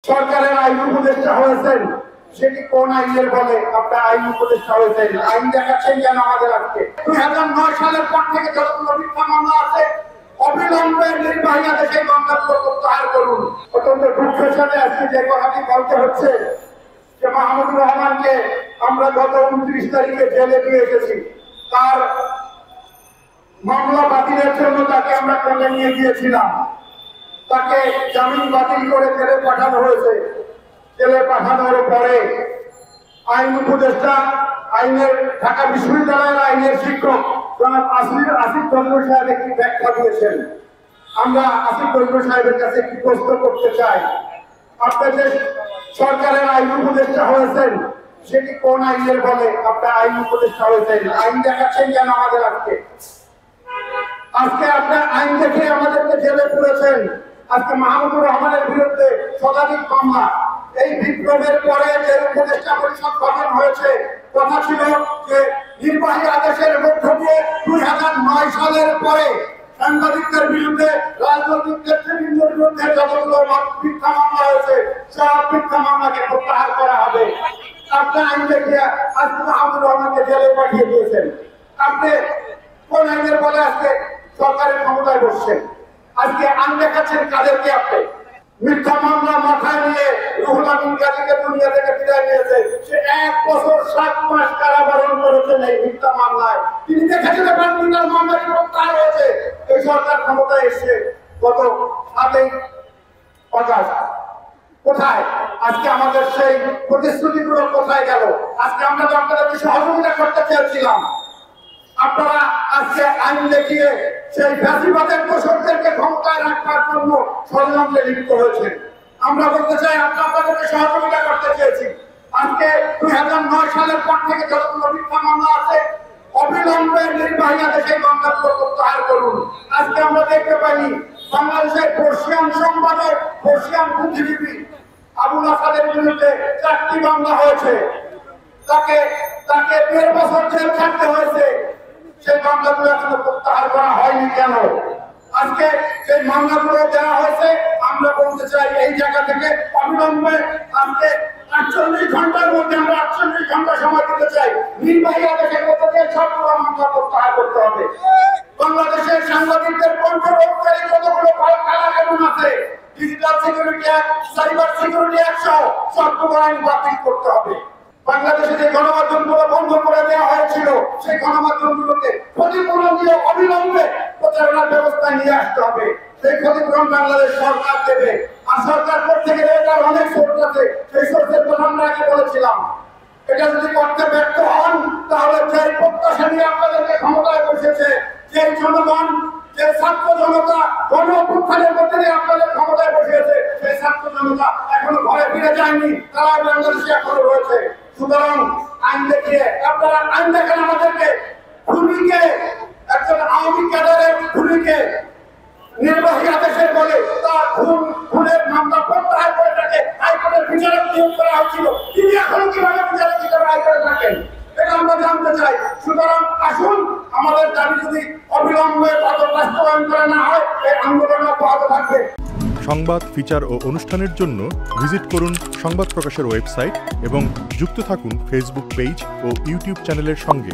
সরকারের আইন উপদেষ্টা হয়েছেন, সেটি কোন আইনের বলে আপনার আইন উপদেষ্টা হয়েছেন? আইন দেখাচ্ছেন কেন আমাদের আজকে? 2009 সালের পর থেকে যতগুলো মিথ্যা মামলা আছে অবিলম্বে নির্বাহী আদেশে মামলাগুলো প্রত্যাহার করুন। অত্যন্ত দুঃখের সাথে আজকে যে কথাটি বলতে হচ্ছে যে মাহমুদুর রহমানকে আমরা গত 29 তারিখে জেলে দিয়ে এসেছি, তার মামলা বাতিলের জন্য তাকে আমরা কোর্টে নিয়ে গিয়েছিলাম, তাকে জামিন বাতিল করে জেলে পাঠানো হয়েছে। জেলে পাঠানোর পরে আইন উপদেষ্টা, আইনের ঢাকা বিশ্ববিদ্যালয়ের আইনের শিক্ষক জনাব আসিফ নজরুল সাহেব একটি ব্যাখ্যা দিয়েছেন। আমরা আসিফ নজরুল সাহেবের কাছে একটি প্রশ্ন করতে চাই, আপনার যে সরকারের আইন উপদেষ্টা হয়েছেন, সেটি কোন আইনের বলে আপনার আইন উপদেষ্টা হয়েছেন? আইন দেখাচ্ছেন কেন আমাদের আজকে? আজকে আপনার আইন দেখে আমাদেরকে জেলে পুরেছেন। আজকে মাহমুদুর রহমানের বিরুদ্ধে শতাধিক মামলা। এই বিপ্লবের পরে যে উপদেষ্টা পরিষদ গঠন হয়েছে, কথা ছিল যে নির্বাহী আদেশের মধ্য দিয়ে 2009 সালের পরে সাংবাদিকদের বিরুদ্ধে, রাজনৈতিক নেতৃবৃন্দের বিরুদ্ধে যতগুলো মিথ্যা মামলা হয়েছে সব মিথ্যা মামলাকে প্রত্যাহার করা হবে। আপনার আইন দেখিয়ে আজকে মাহমুদুর রহমানকে জেলে পাঠিয়ে দিয়েছেন। আপনি কোন আইনের বলে আজকে সরকারের ক্ষমতায় বসছেন? আজকে আইন দেখাচ্ছেন কাদেরকে? আপনি মিথ্যা মামলা মাথায় নিয়ে রুহুল আমিন গাজীকে দুনিয়া থেকে বিদায় নিয়েছে। সে 1 বছর 7 মাস কারাবরণ করেছেন এই মিথ্যা মামলায়। তিনি দেখেছেন তার মামলাটি প্রত্যাহার হয়েছে। এই সরকার ক্ষমতায় এসছে গত 7ই আগস্ট। কোথায় আজকে আমাদের সেই প্রতিশ্রুতিগুলো কোথায় গেল? আজকে আমরা তো আপনাদেরকে সহযোগিতা করতে চেয়েছিলাম, আপনারা আজকে আইন দেখিয়ে সেই ফ্যাসিবাদের দোষরদেরকে ক্ষমতায় রাখবার জন্য ষড়যন্ত্রে লিপ্ত হয়েছেন। আমরা বলতে চাই আপনাদেরকে সহযোগিতা করতে চেয়েছি। আজকে 2009 সালের পর থেকে যতগুলো মিথ্যা মামলা আছে অবিলম্বে নির্বাহী আদেশে মামলাগুলো প্রত্যাহার করুন। আজকে আমরা দেখতে পাইনি বাংলাদেশের বর্ষিয়ান সম্পাদক, বর্ষিয়ান বুদ্ধিজীবী আবুল আসাদের বিরুদ্ধে 4টি মামলা হয়েছে, তাকে 1.5 বছর জেল খাটতে হয়েছে। সেই মামলাগুলো এখনো প্রত্যাহার করা হয়নি কেন? আজকে সেই মামলাগুলো দেওয়া হয়েছে, আমরা বলতে চাই এই জায়গা থেকে অবিলম্বে আজকে 48 ঘন্টার মধ্যে আমরা 48 ঘন্টা সময় দিতে চাই। নির্বাহী আদেশের মধ্যে সবগুলো মামলা প্রত্যাহার করতে হবে। বাংলাদেশের সাংবাদিকদের কণ্ঠরোধকারী কতগুলো কারাকানুন আছে, digital security act, cyber security act সহ সবগুলো আইন বাতিল করতে হবে। বাংলাদেশে যে গণমাধ্যমগুলো বন্ধ করে দেওয়া হয়েছিল, সেই গণমাধ্যমগুলোকে ক্ষতিপূরণ দিয়ে অবিলম্বে প্রচারণার ব্যবস্থা নিয়ে আসতে হবে। সেই ক্ষতিপূরণ বাংলাদেশ সরকার দেবে, আর সরকার করতে গেলে এটার অনেক সোর্স আছে। সেই সোর্সের কথা আমরা আগে বলেছিলাম। এটা যদি করতে ব্যর্থ হন, তাহলে যে প্রত্যাশা নিয়ে আপনাদেরকে ক্ষমতায় বসেছে, যে জনগণ, যে ছাত্র জনতা গণ অভ্যুত্থানের মধ্যে দিয়ে আপনাদের ক্ষমতায় বসিয়েছে, সেই ছাত্র জনতা এখনো ঘরে ফিরে যায়নি, তারা বাংলাদেশে এখনো রয়েছে। সুতরাং আইন দেখিয়ে আপনারা আইন দেখেন আমাদেরকে। খুনিকে, একজন আওয়ামী ক্যাডারের খুনিকে নির্বাহী আদেশের বলে তার খুনের মামলা প্রত্যাহার করে তাকে হাইকোর্টের বিচারক নিয়োগ করা হয়েছিল। তিনি এখনো কিভাবে বিচারক হিসেবে হাইকোর্টে থাকেন, এটা আমরা জানতে চাই। সুতরাং আসুন, আমাদের দাবি যদি অবিলম্বে বাস্তবায়ন করা না হয়, এই আন্দোলন অব্যাহত থাকবে। সংবাদ, ফিচার ও অনুষ্ঠানের জন্য ভিজিট করুন সংবাদ প্রকাশের ওয়েবসাইট এবং যুক্ত থাকুন ফেসবুক পেজ ও ইউটিউব চ্যানেলের সঙ্গে।